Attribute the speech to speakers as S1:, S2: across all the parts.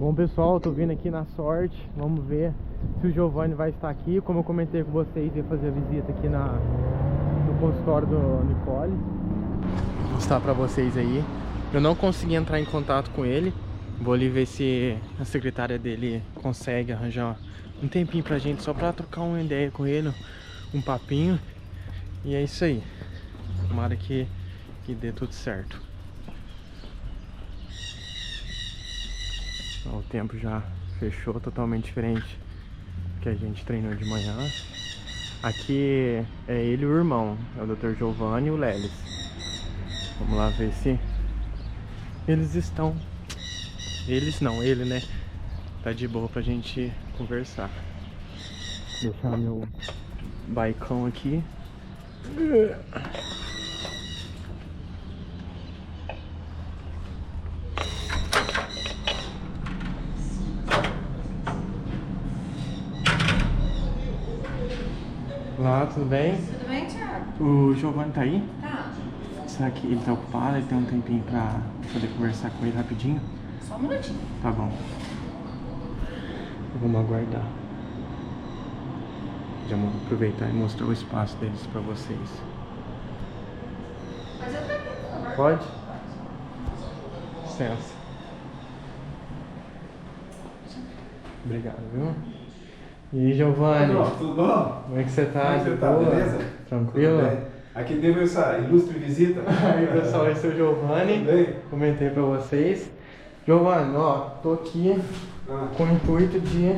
S1: Bom pessoal, tô vindo aqui na sorte. Vamos ver se o Giovanni vai estar aqui. Como eu comentei com vocês, ia fazer a visita aqui no consultório do Nicole. Vou mostrar pra vocês aí. Eu não consegui entrar em contato com ele. Vou ali ver se a secretária dele consegue arranjar um tempinho pra gente, só pra trocar uma ideia com ele, um papinho. E é isso aí. Tomara que dê tudo certo. O tempo já fechou, totalmente diferente que a gente treinou de manhã. Aqui é ele e o irmão, é o Dr. Giovanni e o Lelis. Vamos lá ver se eles estão... Eles não, ele, né? Tá de boa pra gente conversar. Deixar meu baicão aqui. Olá, tudo bem?
S2: Tudo bem, Thiago?
S1: O Giovanni tá aí?
S2: Tá.
S1: Será que ele tá ocupado? Ele tem um tempinho pra poder conversar com ele rapidinho?
S2: Só um minutinho.
S1: Tá bom. Vamos aguardar. Já vou aproveitar e mostrar o espaço deles pra vocês.
S2: Mas eu tô aqui, por favor.
S1: Pode? Licença. Obrigado, viu? E aí, Giovanni?
S3: Tudo bom?
S1: Como é que você tá?
S3: Como é que você tá?
S1: Boa?
S3: Beleza?
S1: Tranquilo?
S3: Tudo bem. Aqui teve essa ilustre visita.
S1: Aí, pessoal, esse é o Giovanni.
S3: Tudo bem?
S1: Comentei pra vocês. Giovanni, ó, tô aqui com o intuito de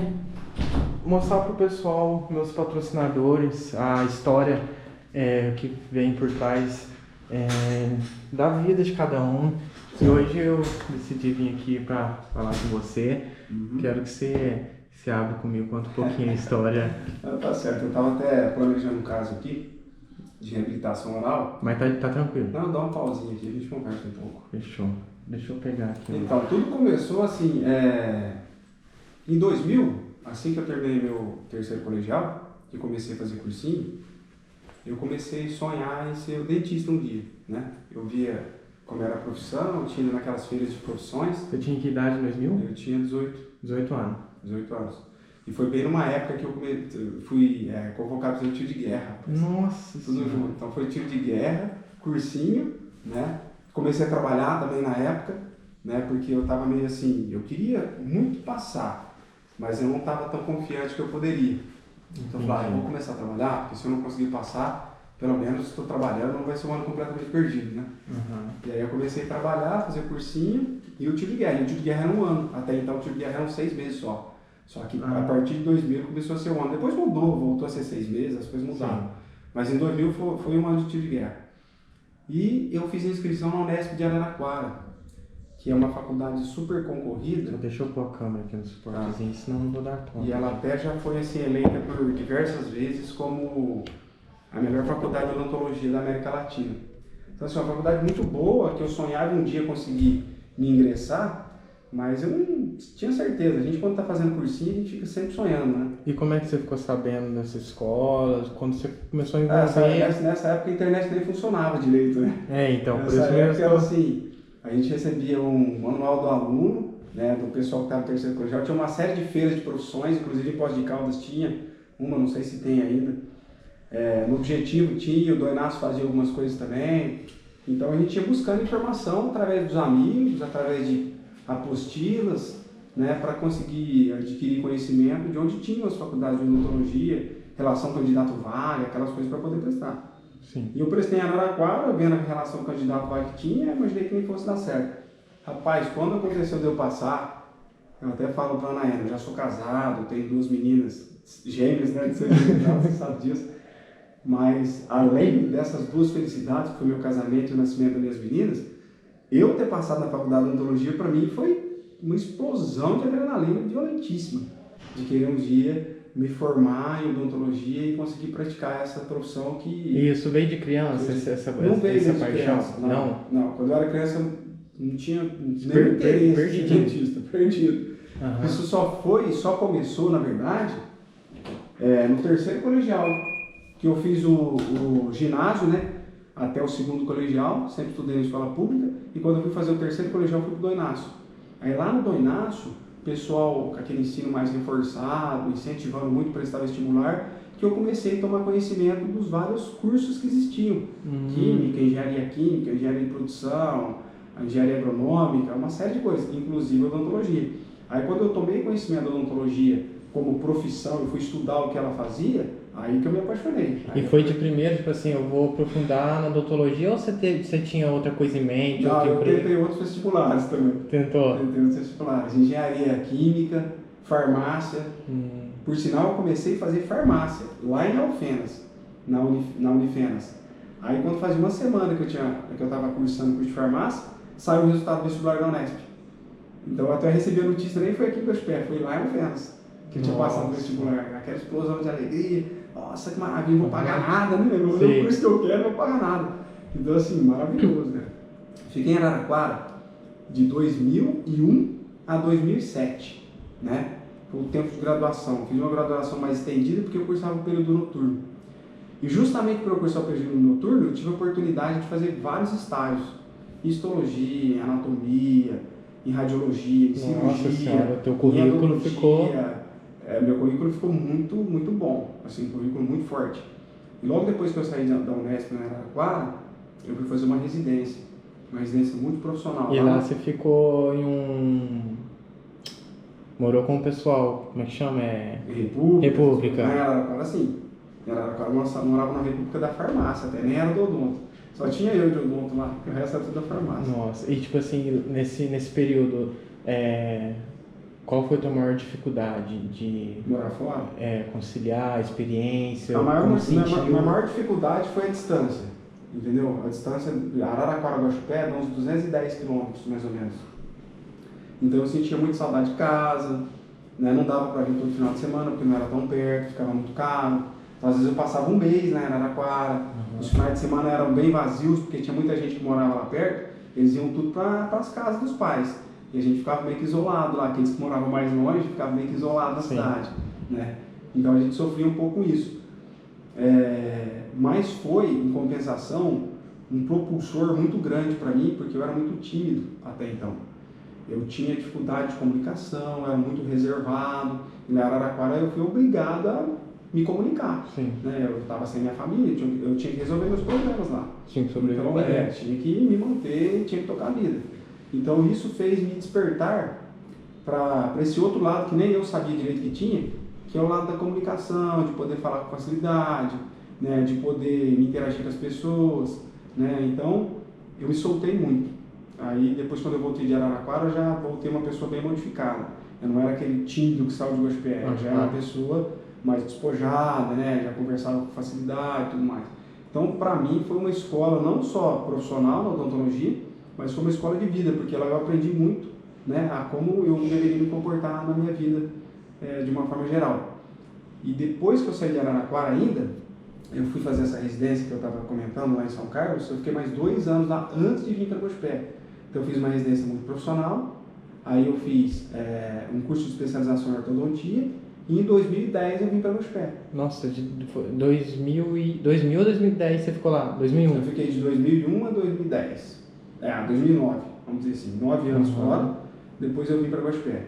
S1: mostrar pro pessoal, meus patrocinadores, a história que vem por trás da vida de cada um. E hoje eu decidi vir aqui pra falar com você. Quero que você se abra comigo, conta um pouquinho a história.
S3: Tá certo, eu tava até planejando um caso aqui de reabilitação oral.
S1: Mas tá tranquilo.
S3: Não, dá uma pausinha aqui, a gente conversa um pouco.
S1: Fechou. Deixa eu pegar aqui.
S3: Então, tudo começou assim, em 2000, assim que eu terminei meu terceiro colegial, que comecei a fazer cursinho, eu comecei a sonhar em ser dentista um dia, né? Eu via como era a profissão, eu tinha naquelas feiras de profissões.
S1: Você tinha que idade em 2000?
S3: Eu tinha 18.
S1: 18 anos.
S3: 18 anos. E foi bem numa época que eu fui convocado para fazer tiro de guerra. Rapaz.
S1: Nossa
S3: Tudo
S1: senhora.
S3: junto. Então foi tiro de guerra, cursinho, né? Comecei a trabalhar também na época, né? Porque eu estava meio assim, eu queria muito passar, mas eu não estava tão confiante que eu poderia. Então eu falei, eu vou começar a trabalhar, porque se eu não conseguir passar, pelo menos estou trabalhando, não vai ser um ano completamente perdido, né? E aí eu comecei a trabalhar, fazer cursinho e o tiro de guerra. E o tiro de guerra era um ano. Até então o tiro de guerra eram 6 meses só. Só que a partir de 2000 começou a ser um ano. Depois mudou, voltou a ser 6 meses, as coisas mudaram. Sim. Mas em 2000 foi um ano de tiro de guerra. E eu fiz inscrição na Unesp de Araraquara, que é uma faculdade super concorrida.
S1: Deixa eu pôr a câmera aqui no suportezinho, senão não vou dar conta.
S3: E ela até já foi assim, eleita por diversas vezes como a melhor faculdade de odontologia da América Latina. Então, assim, uma faculdade muito boa, que eu sonhava um dia conseguir me ingressar, mas eu não tinha certeza. A gente, quando está fazendo cursinho, a gente fica sempre sonhando, né?
S1: E como é que você ficou sabendo dessa escola? Quando você começou a envolver?
S3: Nessa época a internet nem funcionava direito, né?
S1: Então, por
S3: nessa
S1: isso
S3: época,
S1: mesmo.
S3: assim, a gente recebia um manual do aluno, né, do pessoal que estava no terceiro colegial. Tinha uma série de feiras de profissões, inclusive em Poços de Caldas tinha uma, não sei se tem ainda. No Objetivo tinha, o Doinácio fazia algumas coisas também. Então a gente ia buscando informação através dos amigos, através de apostilas, né, para conseguir adquirir conhecimento de onde tinham as faculdades de odontologia, relação candidato-vaga, aquelas coisas para poder prestar.
S1: Sim.
S3: E eu prestei em Araraquara, vendo a relação candidato-vaga que tinha, imaginei que nem fosse dar certo. Rapaz, quando aconteceu de eu passar, eu até falo para a Ana, eu já sou casado, tenho 2 meninas gêmeas, né, de 6 anos, você sabe disso. Mas, além dessas 2 felicidades, que foi meu casamento e o nascimento das minhas meninas, eu ter passado na faculdade de odontologia, para mim, foi uma explosão de adrenalina violentíssima. De querer um dia me formar em odontologia e conseguir praticar essa profissão que...
S1: E isso veio de criança, essa
S3: não veio
S1: essa
S3: de
S1: paixão?
S3: criança, não. Quando eu era criança, eu não tinha nem interesse de dentista, perdido. Isso só começou, na verdade, no terceiro colegial, que eu fiz o ginásio, né, até o 2º colegial, sempre estudei na escola pública, e quando eu fui fazer o terceiro colegial, eu fui pro Dom Inácio. Aí lá no Dom Inácio, pessoal com aquele ensino mais reforçado, incentivando muito para prestar vestibular, que eu comecei a tomar conhecimento dos vários cursos que existiam. Química, engenharia química, engenharia de produção, engenharia agronômica, uma série de coisas, inclusive odontologia. Aí quando eu tomei conhecimento da odontologia como profissão e fui estudar o que ela fazia, aí que eu me apaixonei.
S1: E foi de primeiro, tipo assim, eu vou aprofundar na odontologia ou você tinha outra coisa em mente?
S3: Não, eu tentei outros vestibulares também.
S1: Tentou?
S3: Tentei outros vestibulares, engenharia química, farmácia. Por sinal, eu comecei a fazer farmácia lá em Alfenas, na Unifenas. Aí quando fazia uma semana que eu estava cursando curso de farmácia, saiu o resultado do vestibular da Unesp. Então eu até recebi a notícia, nem foi aqui em Guaxupé, foi lá em Alfenas, que eu tinha passado no vestibular. Aquela explosão de alegria, nossa, que maravilha, não vou pagar nada, né? No curso que eu quero, não vou pagar nada. Então assim, maravilhoso, né? Fiquei em Araraquara de 2001 a 2007, né? Foi o tempo de graduação. Fiz uma graduação mais estendida porque eu cursava o período noturno. E justamente por eu cursar o período noturno, eu tive a oportunidade de fazer vários estágios. Em histologia, em anatomia, em radiologia, em cirurgia.
S1: Nossa senhora, teu currículo ficou...
S3: meu currículo ficou muito, muito bom. Assim, um currículo muito forte. E logo depois que eu saí da Unesp, na Araraquara, eu fui fazer uma residência muito profissional.
S1: E lá você ficou em morou com o pessoal, como é que chama? República.
S3: Em Araraquara, sim. Em Araraquara eu morava na República da Farmácia, até nem era do odonto. Só tinha eu de odonto lá, o resto era tudo da farmácia.
S1: Nossa, e tipo assim, nesse período, qual foi a tua maior dificuldade de...
S3: Morar fora?
S1: Conciliar a experiência?
S3: A maior dificuldade foi a distância, entendeu? A distância de Araraquara a Guaxupé dá uns 210 quilômetros, mais ou menos. Então eu sentia muito saudade de casa, né? Não dava para vir todo final de semana, porque não era tão perto, ficava muito caro. Então, às vezes eu passava um mês lá em Araraquara, os finais de semana eram bem vazios, porque tinha muita gente que morava lá perto, eles iam tudo para as casas dos pais. E a gente ficava meio que isolado lá, aqueles que moravam mais longe ficavam meio que isolados na cidade, né? Então a gente sofria um pouco com isso. Mas foi, em compensação, um propulsor muito grande para mim, porque eu era muito tímido até então. Eu tinha dificuldade de comunicação, era muito reservado, e na Araraquara eu fui obrigado a me comunicar. Né? Eu estava sem minha família, eu tinha que resolver meus problemas lá.
S1: Tinha que sobreviver.
S3: Então, tinha que me manter, tinha que tocar a vida. Então isso fez me despertar para esse outro lado que nem eu sabia direito que tinha, que é o lado da comunicação, de poder falar com facilidade, né? De poder me interagir com as pessoas, né? Então eu me soltei muito. Aí depois, quando eu voltei de Araraquara, eu já voltei uma pessoa bem modificada. Eu não era aquele tímido que saiu de Guaxupé, eu já era uma pessoa mais despojada, né? Já conversava com facilidade e tudo mais. Então, para mim, foi uma escola não só profissional na odontologia, mas foi uma escola de vida, porque lá eu aprendi muito, né? A como eu deveria me comportar na minha vida, de uma forma geral. E depois que eu saí de Araraquara ainda, eu fui fazer essa residência que eu estava comentando lá em São Carlos, eu fiquei mais 2 anos lá antes de vir para Guaxupé. Então eu fiz uma residência muito profissional, aí eu fiz um curso de especialização em ortodontia, e em 2010 eu vim para Guaxupé.
S1: Nossa, de 2000 a 2010 você ficou lá? 2001?
S3: Eu fiquei de 2001 a 2010. 2009, vamos dizer assim, 9 anos fora, depois eu vim para Guaxupé.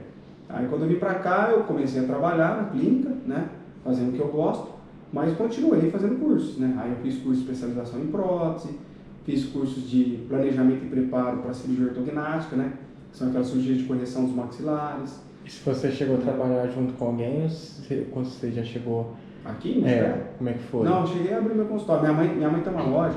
S3: Aí quando eu vim para cá, eu comecei a trabalhar na clínica, né, fazendo o que eu gosto, mas continuei fazendo cursos, né. Aí eu fiz curso de especialização em prótese, fiz cursos de planejamento e preparo para cirurgia ortognática, né, que são aquelas cirurgias de correção dos maxilares.
S1: E se você chegou a trabalhar junto com alguém, ou quando você já chegou...
S3: Aqui?
S1: Como é que foi?
S3: Não, eu cheguei a abrir meu consultório. Minha mãe tem uma loja,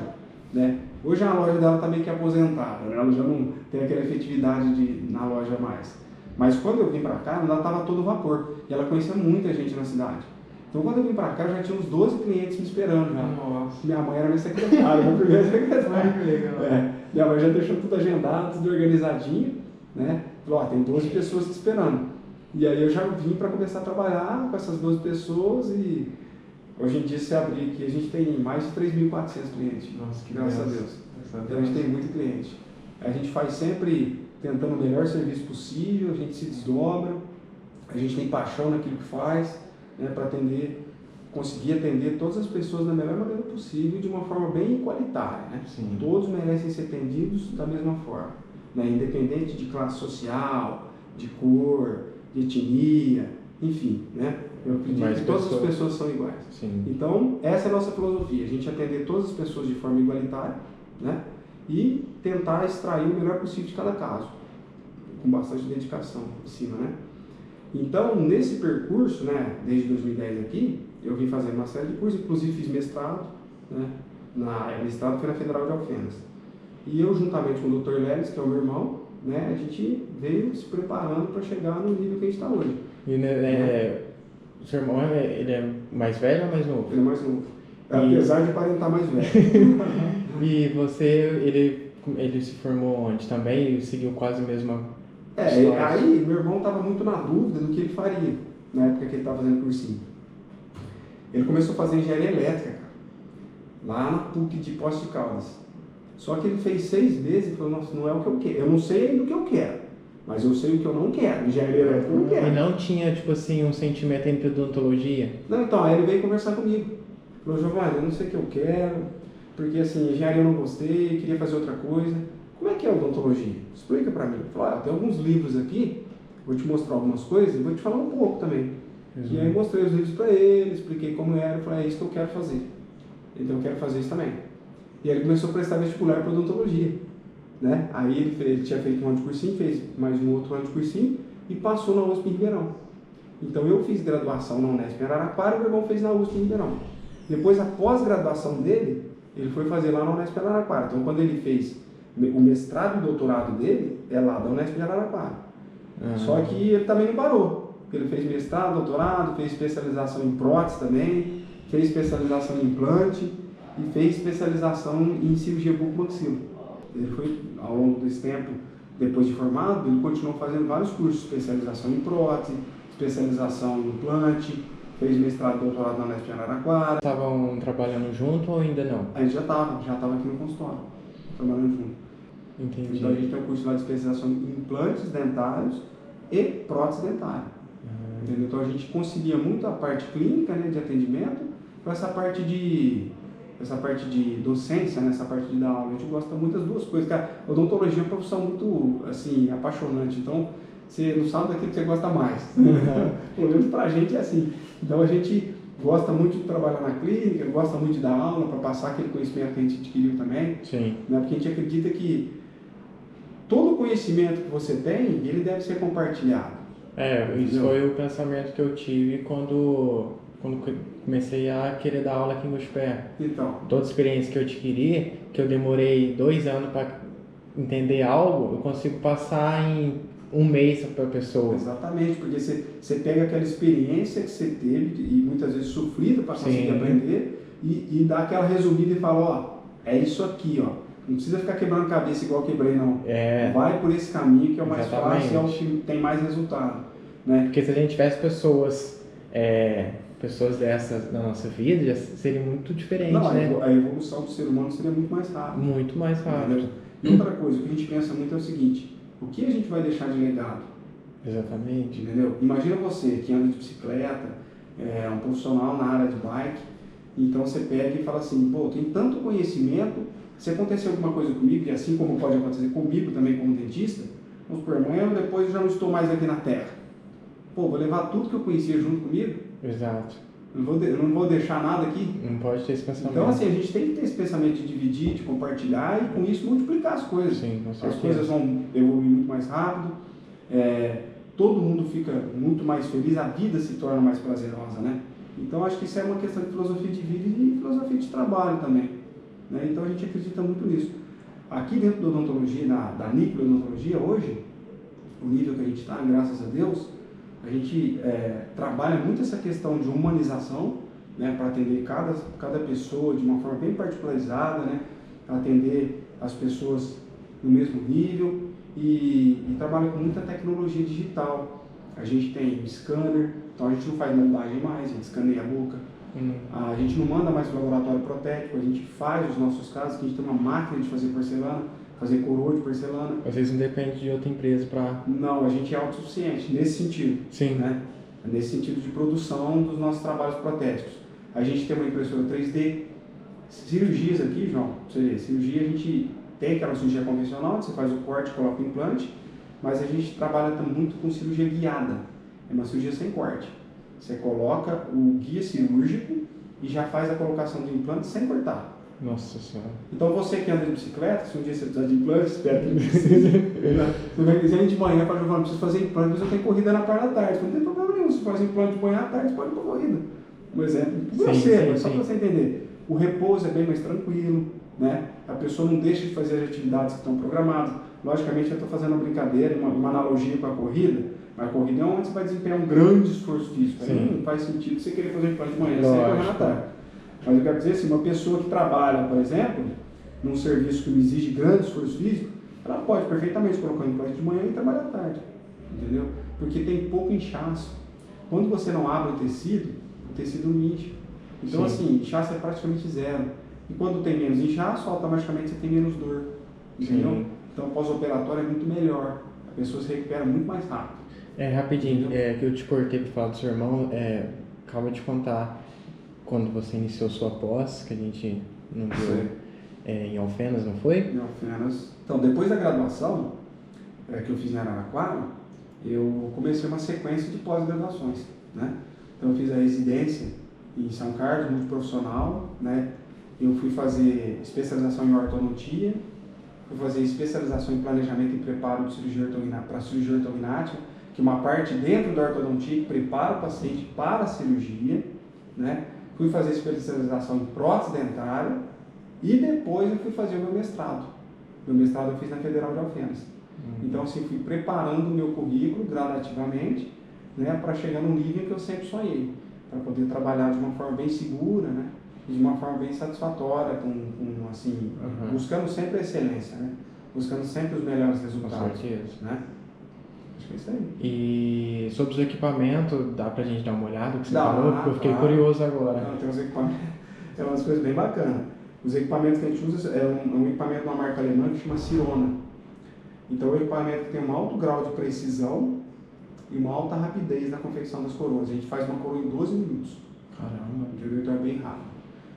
S3: né. Hoje a loja dela está meio que aposentada, né? Ela já não tem aquela efetividade na loja mais. Mas quando eu vim para cá, ela estava todo vapor. E ela conhecia muita gente na cidade. Então quando eu vim para cá, eu já tinha uns 12 clientes me esperando já.
S1: Nossa.
S3: Minha mãe era minha secretária, minha primeira secretária.
S1: Que legal.
S3: Minha mãe já deixou tudo agendado, tudo organizadinho, né? Falou, tem 12 pessoas te esperando. E aí eu já vim para começar a trabalhar com essas 12 pessoas e hoje em dia, se abrir aqui, a gente tem mais de 3.400 clientes.
S1: Nossa, que
S3: graças a Deus. Então a gente tem muito cliente. A gente faz sempre tentando o melhor serviço possível, a gente se desdobra, a gente tem paixão naquilo que faz, né, para conseguir atender todas as pessoas da melhor maneira possível, de uma forma bem igualitária, né?
S1: Sim.
S3: Todos merecem ser atendidos da mesma forma, né? Independente de classe social, de cor, de etnia, enfim, né? Eu acredito que todas as pessoas são iguais.
S1: Sim.
S3: Então, essa é a nossa filosofia, a gente atender todas as pessoas de forma igualitária, né? E tentar extrair o melhor possível de cada caso, com bastante dedicação em cima, né? Então, nesse percurso, né, desde 2010 aqui, eu vim fazendo uma série de cursos, inclusive fiz mestrado, né? Mestrado foi na Federal de Alfenas. E eu, juntamente com o Dr. Lelis, que é o meu irmão, né, a gente veio se preparando para chegar no nível que a gente está hoje.
S1: E o seu irmão, ele é mais velho ou mais novo?
S3: Ele é mais novo. Apesar de aparentar mais velho.
S1: E ele se formou onde também? E seguiu quase a mesma história?
S3: Aí meu irmão estava muito na dúvida do que ele faria, na época que ele estava fazendo cursinho. Ele começou a fazer engenharia elétrica, cara, lá na PUC de Poços de Caldas. Só que ele fez 6 meses e falou, nossa, não é o que eu quero. Eu não sei ainda o que eu quero, mas eu sei o que eu não quero. Engenharia elétrica eu não quero.
S1: E não tinha, tipo assim, um sentimento entre odontologia?
S3: Não, então, aí ele veio conversar comigo. Falou, Giovanni, eu não sei o que eu quero, porque assim, engenharia eu não gostei, queria fazer outra coisa. Como é que é odontologia? Explica pra mim. Ele falou, tem alguns livros aqui, vou te mostrar algumas coisas e vou te falar um pouco também. E aí eu mostrei os livros pra ele, expliquei como era, e falei, é isso que eu quero fazer. Então eu quero fazer isso também. E aí ele começou a prestar vestibular para odontologia, né? Aí ele tinha feito um ano de cursinho, fez mais um outro ano de cursinho e passou na USP em Ribeirão. Então eu fiz graduação na Unesp em Araraquara e o meu irmão fez na USP em Ribeirão. Depois, a pós-graduação dele, ele foi fazer lá na Unesp em Araraquara. Então quando ele fez o mestrado e o doutorado dele, é lá da Unesp em Araraquara. Só que ele também não parou. Ele fez mestrado, doutorado, fez especialização em prótese também, fez especialização em implante e fez especialização em cirurgia bucomaxila. Ele foi, ao longo desse tempo, depois de formado, ele continuou fazendo vários cursos, especialização em prótese, especialização em implante, fez mestrado e doutorado na Unesp de Araraquara.
S1: Estavam trabalhando junto ou ainda não?
S3: A gente já estava aqui no consultório, trabalhando junto.
S1: Entendi.
S3: Então a gente tem um curso lá de especialização em implantes dentários e prótese dentária. Entendeu? Então a gente concilia muito a parte clínica, né, de atendimento com essa parte de docência, né, essa parte de dar aula. A gente gosta muito das duas coisas. Cara, a odontologia é uma profissão muito assim, apaixonante. Então você não sabe daquilo que você gosta mais. Pelo menos pra gente é assim. Então a gente gosta muito de trabalhar na clínica, gosta muito de dar aula para passar aquele conhecimento que a gente adquiriu também.
S1: Sim.
S3: Né, porque a gente acredita que todo conhecimento que você tem, ele deve ser compartilhado.
S1: Isso foi o pensamento que eu tive quando comecei a querer dar aula aqui em Guaxupé.
S3: Então.
S1: Toda a experiência que eu adquiri, que eu demorei 2 anos para entender algo, eu consigo passar em 1 mês para a pessoa.
S3: Exatamente, porque você pega aquela experiência que você teve, e muitas vezes sofrida para conseguir aprender, e dá aquela resumida e fala, ó, é isso aqui, ó. Não precisa ficar quebrando cabeça igual eu quebrei, não. Vai por esse caminho que é o mais fácil e é o que tem mais resultado. Né?
S1: Porque se a gente tivesse pessoas dessas na nossa vida, já seria muito diferente, né?
S3: A evolução do ser humano seria muito mais rápida.
S1: Muito mais rápido.
S3: E outra coisa, o que a gente pensa muito é o seguinte, o que a gente vai deixar de legado?
S1: Exatamente.
S3: Entendeu? Imagina você que anda de bicicleta, um profissional na área de bike, então você pega e fala assim, pô, tem tanto conhecimento, se acontecer alguma coisa comigo, e assim como pode acontecer comigo também como dentista, vamos supor, amanhã depois eu já não estou mais aqui na Terra. Pô, vou levar tudo que eu conhecia junto comigo?
S1: Exato.
S3: Eu não vou deixar nada aqui?
S1: Não pode ter esse pensamento.
S3: Então, assim, a gente tem que ter esse pensamento de dividir, de compartilhar e com isso multiplicar as coisas.
S1: Sim, com certeza.
S3: As coisas vão evoluir muito mais rápido, todo mundo fica muito mais feliz, a vida se torna mais prazerosa, né? Então, acho que isso é uma questão de filosofia de vida e de filosofia de trabalho também. Né? Então, a gente acredita muito nisso. Aqui dentro da odontologia, da Nickel Odontologia, hoje, o nível que a gente está, graças a Deus, a gente trabalha muito essa questão de humanização, né, para atender cada pessoa de uma forma bem particularizada, né, atender as pessoas no mesmo nível e trabalha com muita tecnologia digital. A gente tem scanner, então a gente não faz moldagem mais, a gente escaneia a boca. A gente não manda mais para o laboratório protético, a gente faz os nossos casos, que a gente tem uma máquina de fazer porcelana, fazer coroa de porcelana.
S1: Vocês não dependem de outra empresa para...
S3: Não, a gente é autossuficiente nesse sentido.
S1: Sim.
S3: Né? Nesse sentido de produção dos nossos trabalhos protéticos. A gente tem uma impressora 3D. Cirurgias aqui, João, você vê, cirurgia a gente tem aquela cirurgia convencional, você faz o corte, coloca o implante, mas a gente trabalha muito com cirurgia guiada. é uma cirurgia sem corte. Você coloca o guia cirúrgico e já faz a colocação de implante sem cortar.
S1: Nossa Senhora.
S3: Então você que anda de bicicleta, se um dia você precisar de implante, espero que não precise. Você vai dizer de manhã para Giovana, preciso fazer implante, mas eu tenho corrida na parte da tarde. Não tem problema nenhum, se faz implante de manhã à tarde, você pode ir para corrida. Um exemplo. Só para você entender. O repouso é bem mais tranquilo, né? A pessoa não deixa de fazer as atividades que estão programadas. Logicamente eu estou fazendo uma brincadeira, uma analogia com a corrida, mas a corrida é onde você vai desempenhar um grande esforço físico. Aí não faz sentido você querer fazer implante de manhã, você vai correr na tarde. Mas eu quero dizer assim, uma pessoa que trabalha, por exemplo, num serviço que não exige grande esforço físico, ela pode perfeitamente colocar um implante de manhã e trabalhar à tarde, entendeu? Porque tem pouco inchaço. Quando você não abre o tecido não incha. Então assim, inchaço é praticamente zero. E quando tem menos inchaço, automaticamente você tem menos dor, entendeu? Então o pós-operatório é muito melhor, a pessoa se recupera muito mais rápido.
S1: Rapidinho, que eu te cortei para falar do seu irmão, calma de contar. Quando você iniciou sua pós, que a gente não viu em Alfenas, não foi?
S3: Em Alfenas. Então, depois da graduação que eu fiz na Araraquara, eu comecei uma sequência de pós-graduações, né? Então, eu fiz a residência em São Carlos, multiprofissional, né? Eu fui fazer especialização em ortodontia, fui fazer especialização em planejamento e preparo de para cirurgia ortognática, que é uma parte dentro da ortodontia que prepara o paciente para a cirurgia, né? Fui fazer especialização em prótese dentária e depois eu fui fazer o meu mestrado. Meu mestrado eu fiz na Federal de Alfenas. Então, assim, fui preparando o meu currículo gradativamente, né, para chegar no nível que eu sempre sonhei, para poder trabalhar de uma forma bem segura, né, e de uma forma bem satisfatória, buscando sempre a excelência, né, buscando sempre os melhores resultados.
S1: Com certeza.
S3: Né? É isso aí.
S1: E sobre os equipamentos, dá pra gente dar uma olhada o que você falou? Porque eu fiquei curioso agora.
S3: Não, tem uns equipamentos, é umas coisas bem bacanas. Os equipamentos que a gente usa é um equipamento de uma marca alemã que chama Sirona. Então é um equipamento que tem um alto grau de precisão e uma alta rapidez na confecção das coroas. A gente faz uma coroa em 12 minutos.
S1: Caramba.
S3: Entendeu? Então é bem rápido.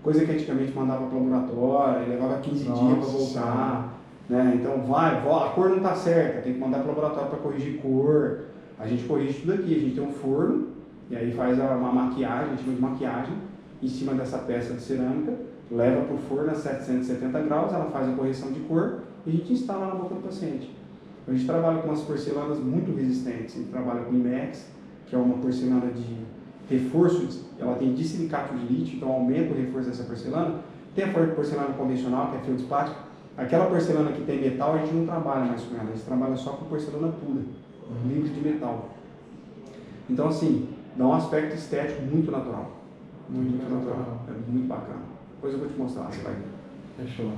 S3: Coisa que antigamente mandava para o laboratório, levava 15 dias para voltar. Né? Então a cor não está certa, tem que mandar para o laboratório para corrigir cor. A gente corrige tudo aqui, a gente tem um forno e aí faz uma maquiagem, a gente chama de maquiagem, em cima dessa peça de cerâmica, leva para o forno a 770 graus, ela faz a correção de cor e a gente instala na boca do paciente. A gente trabalha com umas porcelanas muito resistentes, a gente trabalha com IMEX, que é uma porcelana de reforço, ela tem disilicato de lítio, então aumenta o reforço dessa porcelana. Tem a porcelana convencional, que é feldspática. Aquela porcelana que tem metal, a gente não trabalha mais com ela, a gente trabalha só com porcelana pura, livre de metal. Então, assim, dá um aspecto estético muito natural. Muito natural. É muito bacana. Depois eu vou te mostrar, você vai ver.
S1: Fechou.